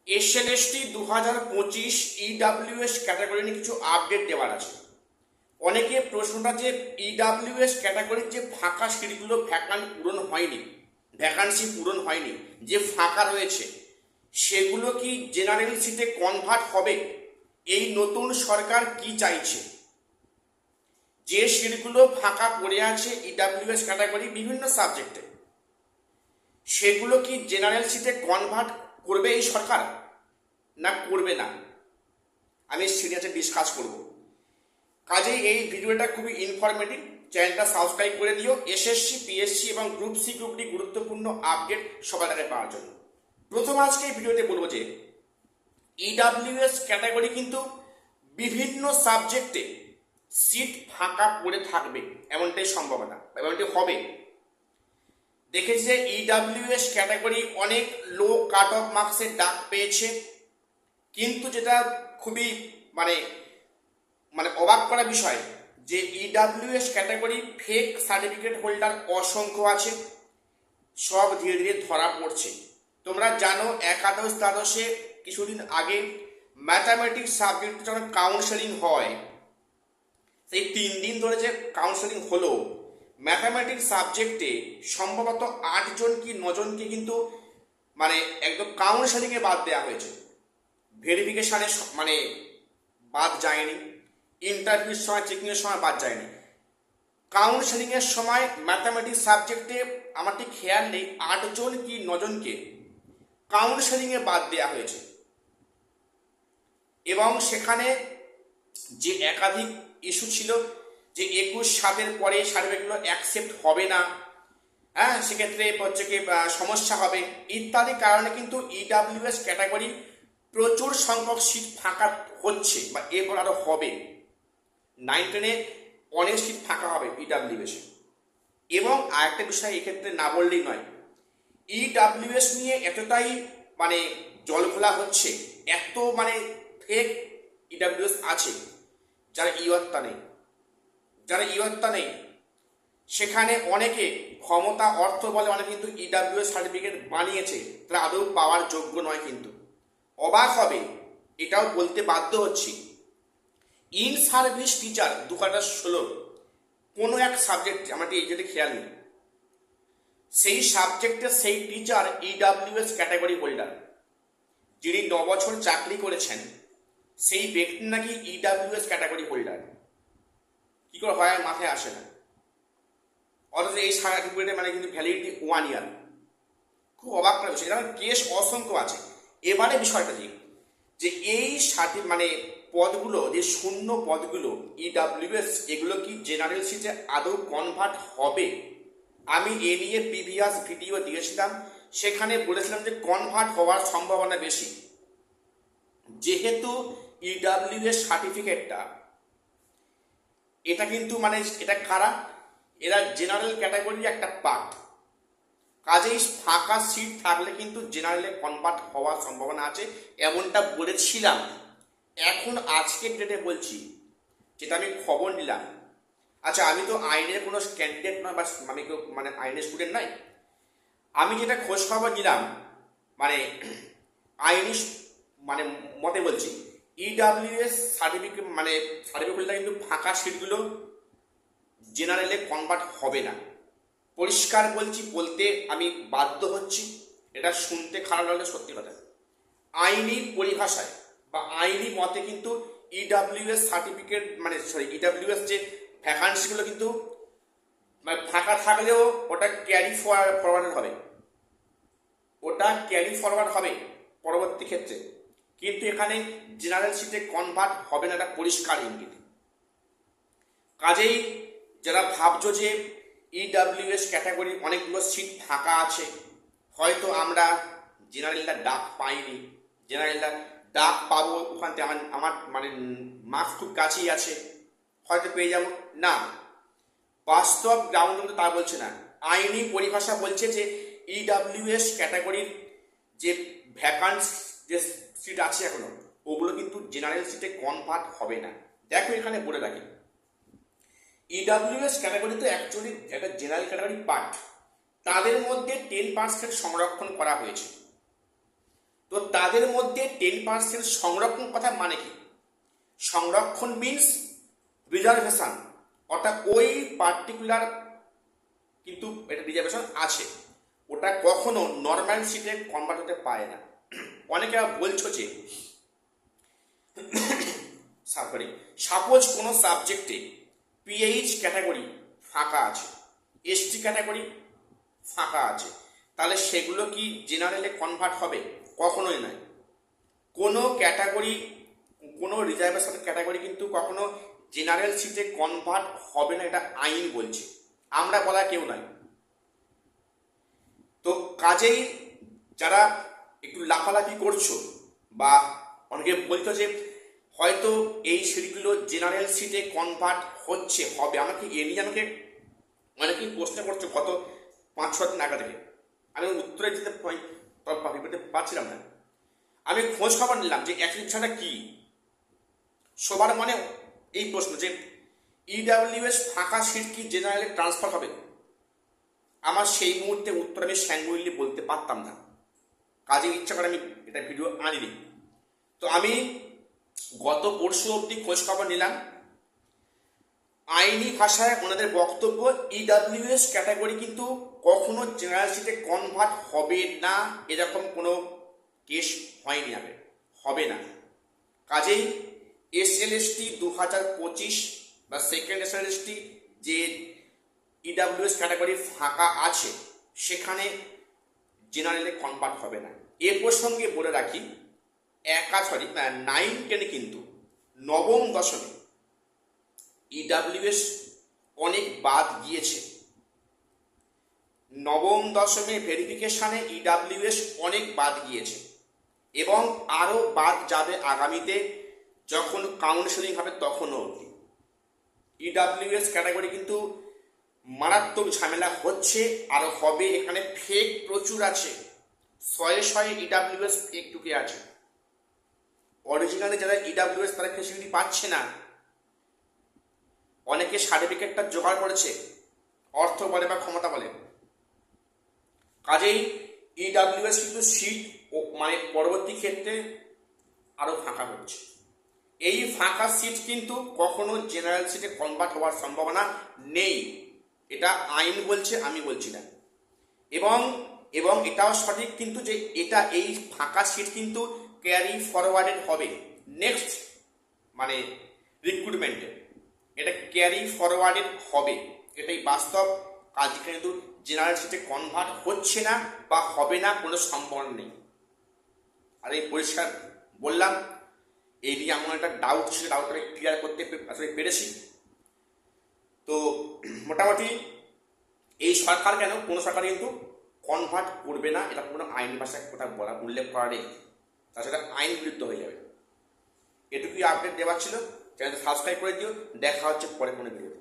SLST 2025 EWS category নিয়ে কিছু update দেওয়ার আছে। অনেকে প্রশ্নটা যে ইডাব্লিউএস ক্যাটাগরির যে ফাঁকা সিটগুলো ভ্যাকান্সি পূরণ হয়নি, যে ফাঁকা রয়েছে সেগুলো কি জেনারেল সিটে কনভার্ট হবে? এই নতুন সরকার কি চাইছে? যে সিটগুলো ফাঁকা পড়ে আছে ইডাব্লিউএস ক্যাটাগরি বিভিন্ন সাবজেক্টে, সেগুলো কি জেনারেল সিটে কনভার্ট করবে এই সরকার না করবে না? আমি সিরিয়াসে ডিসকাস করব। কাজেই এই ভিডিওটা খুবই ইনফরমেটিভ। চ্যানেলটা সাবস্ক্রাইব করে দিও এসএসসি, পিএসসি এবং গ্রুপ সি, গ্রুপ ডি গুরুত্বপূর্ণ আপডেট সবার আগে পাওয়ার জন্য। প্রথম আজকে এই ভিডিওতে বলবো যে ইডাব্লিউএস ক্যাটাগরি কিন্তু বিভিন্ন সাবজেক্টে সিট ফাঁকা পড়ে থাকবে, এমনটাই সম্ভাবনা, এমনটি হবে। দেখেছি যে ইডাব্লিউএস ক্যাটাগরি অনেক লো কাট অফ মার্কসের ডাক পেয়েছে, কিন্তু যেটা খুবই মানে অবাক করা বিষয় যে EWS category fake certificate holder অসংখ্য আছে, সব ধীরে ধীরে ধরা পড়ছে। তোমরা জানো একাদশ দ্বাদশে কিছুদিন আগে ম্যাথামেটিক্স সাবজেক্ট যখন কাউন্সেলিং হয়, সেই 3 দিন ধরে যে কাউন্সেলিং হলো ম্যাথামেটিক্স সাবজেক্টে সম্ভবত 8 জন কি 9 জনকে কিন্তু একদম কাউন্সেলিংয়ে বাদ দেওয়া হয়েছে। ভেরিফিকেশানে বাদ যায়নি, ইন্টারভিউর সময় চেকিংয়ের সময় বাদ যায়নি। কাউন্সেলিংয়ের সময় ম্যাথামেটিক্স সাবজেক্টে আমার ঠিক খেয়াল নেই 8 জন কি 9 জনকে কাউন্সেলিংয়ে বাদ দেওয়া হয়েছে। এবং সেখানে যে একাধিক ইস্যু ছিল যে 21/7 পরে সার্টিফিকেটগুলো অ্যাকসেপ্ট হবে না, সেক্ষেত্রে হচ্ছে কি সমস্যা হবে ইত্যাদি কারণে কিন্তু ইডাব্লিউএস ক্যাটাগরি প্রচুর সংখ্যক সিট ফাঁকা হচ্ছে বা এরপর আরও হবে। 9-10-এ অনেক সিট ফাঁকা হবে ইডাব্লিউএসে। এবং আরেকটা বিষয় এক্ষেত্রে না বললেই নয়, ইডাব্লিউএস নিয়ে এতটাই জলঘোলা হচ্ছে, এত ফেক ইডাব্লিউএস আছে যারা ইয়ত্তা নেই, সেখানে অনেকে ক্ষমতা অর্থ বলে অনেকে কিন্তু ইডাব্লিউএস সার্টিফিকেট বানিয়েছে, তারা আদৌ পাওয়ার যোগ্য নয়। কিন্তু অবাক হবে, এটাও বলতে বাধ্য হচ্ছি, ইন সার্ভিস টিচার 2016 কোনো এক সাবজেক্টে আমার এই যেটা খেয়াল নেই, সেই সাবজেক্টে সেই টিচার ইডাব্লিউএস ক্যাটাগরি হোল্ডার, যিনি 9 বছর চাকরি করেছেন সেই ব্যক্তি নাকি ইডাব্লিউএস ক্যাটাগরি হোল্ডার। কি করে হয় মাথায় আসে না। অথচ এই সার্টিফিকেটে কিন্তু ভ্যালিডিটি 1 ইয়ার। খুব অবাক করা বিষয়, এরকম কেস অসংখ্য আছে। এবারে বিষয়টা যে এই পদগুলো, যে শূন্য পদগুলো ইডাব্লিউএস, এগুলো কি জেনারেল সিটে আদৌ কনভার্ট হবে? আমি এ নিয়ে প্রিভিয়াস ভিডিও দিয়েছিলাম, সেখানে বলেছিলাম যে কনভার্ট হওয়ার সম্ভাবনা বেশি, যেহেতু ইডাব্লিউএস সার্টিফিকেটটা এটা কিন্তু এটা কারা, এরা জেনারেল ক্যাটাগরির একটা পার্ট। কাজেই ফাঁকা সিট থাকলে কিন্তু জেনারেলে কনভার্ট হওয়ার সম্ভাবনা আছে, এমনটা বলেছিলাম। এখন আজকের ডেটে বলছি, যেটা আমি খবর নিলাম। আচ্ছা, আমি তো আইনের কোনো ক্যান্ডিডেট নয় বা আমি আইনের স্টুডেন্ট নয়। আমি যেটা খোঁজ খবর নিলাম আইনি মতে বলছি, ইডাব্লিউএস সার্টিফিকেটটা কিন্তু ফাঁকা সিটগুলো জেনারেলে কনভার্ট হবে না। পরিষ্কার বলছি, বলতে আমি বাধ্য হচ্ছি, এটা শুনতে খারাপ লাগলে সত্যি কথা। আইনি পরিভাষায় বা আইনি মতে কিন্তু ইডাব্লিউএস সার্টিফিকেট ইডাব্লিউএস যে ভ্যাকান্সিগুলো কিন্তু ফাঁকা থাকলেও ওটা ক্যারি ফরওয়ার্ড হবে পরবর্তী ক্ষেত্রে, কিন্তু এখানে জেনারেল সিটে কনভার্ট হবে না, এটা পরিষ্কার ইঙ্গিত। কাজেই যারা ভাবছো যে ইডাব্লিউএস ক্যাটাগরি অনেকগুলো সিট ফাঁকা আছে, হয়তো আমরা জেনারেলটা ডাক পাইনি, জেনারেলটা ডাক পাবো, ওখান থেকে আমার মার্কস খুব কাছেই আছে, হয়তো পেয়ে যাব না। বাস্তব গ্রাউন্ড কিন্তু তা বলছে না। আইনি পরিভাষা বলছে যে ইডাব্লিউএস ক্যাটাগরির যে ভ্যাকান্স যে সিট আছে এখনো, ওগুলো কিন্তু জেনারেল সিটে কনভার্ট হবে না। দেখো এখানে বলে রাখি, ইডাব্লিউএস ক্যাটাগরি তো অ্যাকচুয়ালি একটা জেনারেল ক্যাটাগরি পার্ট, তাদের মধ্যে 10% সংরক্ষণ করা হয়েছে। তো তাদের মধ্যে 10% সংরক্ষণ কথা মানে কি? সংরক্ষণ মিন্স রিজার্ভেশন, অর্থাৎ ওই পার্টিকুলার কিন্তু এটা রিজার্ভেশন আছে, ওটা কখনো নর্মাল সিটে কনভার্ট হতে পারে না। অনেকে বলছো যে সাপোজ কোনো সাবজেক্টে পিএইচ ক্যাটাগরি ফাঁকা আছে, এসটি ক্যাটাগরি ফাঁকা আছে, তাহলে সেগুলো কি জেনারেলে কনভার্ট হবে? কখনোই নয়। কোনো ক্যাটাগরি, কোনো রিজার্ভেশন ক্যাটাগরি কিন্তু কখনো জেনারেল সিটে কনভার্ট হবে না, এটা আইন বলছে, আমরা বলা কেউ নয়। তো কাজেই যারা একটু লাফালাফি করছো বা অনেকে বলতো যে হয়তো এই সিটগুলো জেনারেল সিটে কনভার্ট হচ্ছে, হবে, আমাকে এ নিয়ে আমাকে অনেকেই প্রশ্ন করছো গত 5-6 দিন আগে থেকে, আমি উত্তরে দিতে পারছিলাম না। আমি খোঁজ খবর নিলাম যে অ্যাক্টিভিশনটা কি। সবার মনে এই প্রশ্ন যে ইডাব্লিউএস ফাঁকা সিট কি জেনারেলে ট্রান্সফার হবে? আমার সেই মুহূর্তে উত্তর আমি স্যাঙ্গুইনলি বলতে পারতাম না, কাজে ইচ্ছা করে আমি এটা ভিডিও আনিনি। তো আমি গত পরশু অবধি খোঁজ খবর নিলাম, আইনি ভাষায় ওনাদের বক্তব্য ইডাব্লিউএস ক্যাটাগরি কিন্তু কখনো জেনারেল সিটে কনভার্ট হবে না, এরকম কোনো কেস হয়নি, আগে হবে না। কাজেই এসএলএসটি 2025 বা সেকেন্ড এসএলএসটি যে ইডাব্লিউএস ক্যাটাগরি ফাঁকা আছে সেখানে জেনারেলে কনভার্ট হবে না। এ প্রসঙ্গে বলে রাখি, 9-10 কিন্তু নবম দশমে ইডাব্লিউএস অনেক বাদ গিয়েছে। নবম দশমে ভেরিফিকেশানে ইডাব্লিউএস অনেক বাদ গিয়েছে এবং আরও বাদ যাবে আগামীতে, যখন কাউন্সেলিং হবে তখনও। ইডাব্লিউএস ক্যাটাগরি কিন্তু মারাত্মক ঝামেলা হচ্ছে আর হবে, এখানে ফেক প্রচুর আছে, শয়ে ইডাব্লিউএস ফেক ঢুকে আছে। অরিজিনালি যারা ইডাব্লিউএস তারা ফেসিলিটি পাচ্ছে না, অনেকে সার্টিফিকেটটা জোগাড় করেছে অর্থ বলে বা ক্ষমতা বলে। কাজেই ইডাব্লিউএস কিন্তু সিট মানে পরবর্তী ক্ষেত্রে আরও ফাঁকা হচ্ছে। এই ফাঁকা সিট কিন্তু কখনো জেনারেল সিটে কনভার্ট হওয়ার সম্ভাবনা নেই, এটা আইন বলছে, আমি বলছি না। এবং এবং এটাও সঠিক কিন্তু যে এটা এই ফাঁকা সিট কিন্তু ক্যারি ফরওয়ার্ডেড হবে নেক্সট মানে রিক্রুটমেন্টে, এটা ক্যারি ফরওয়ার্ডেড হবে, এটাই বাস্তব। কাজে কিন্তু জেনারেল সিটে কনভার্ট হচ্ছে না বা হবে না, কোনো সম্ভাবনা নেই। আর এই পরিষ্কার বললাম, এই নিয়ে আমার একটা ডাউট ছিল, ডাউটটাকে ক্লিয়ার করতে আসলে পেরেছি। তো মোটামুটি এই সরকার কেন, কোনো সরকার কিন্তু কনভার্ট করবে না, এটা কোনো আইনি ভাষায় কোথাও বলা উল্লেখ করা নেই, তাছাড়া আইন বিরুদ্ধ হয়ে যাবে। এটুকুই আপডেট দেওয়ার ছিল। চ্যানেলটা সাবস্ক্রাইব করে দিও, দেখা হচ্ছে পরে কোনো ভিডিওতে।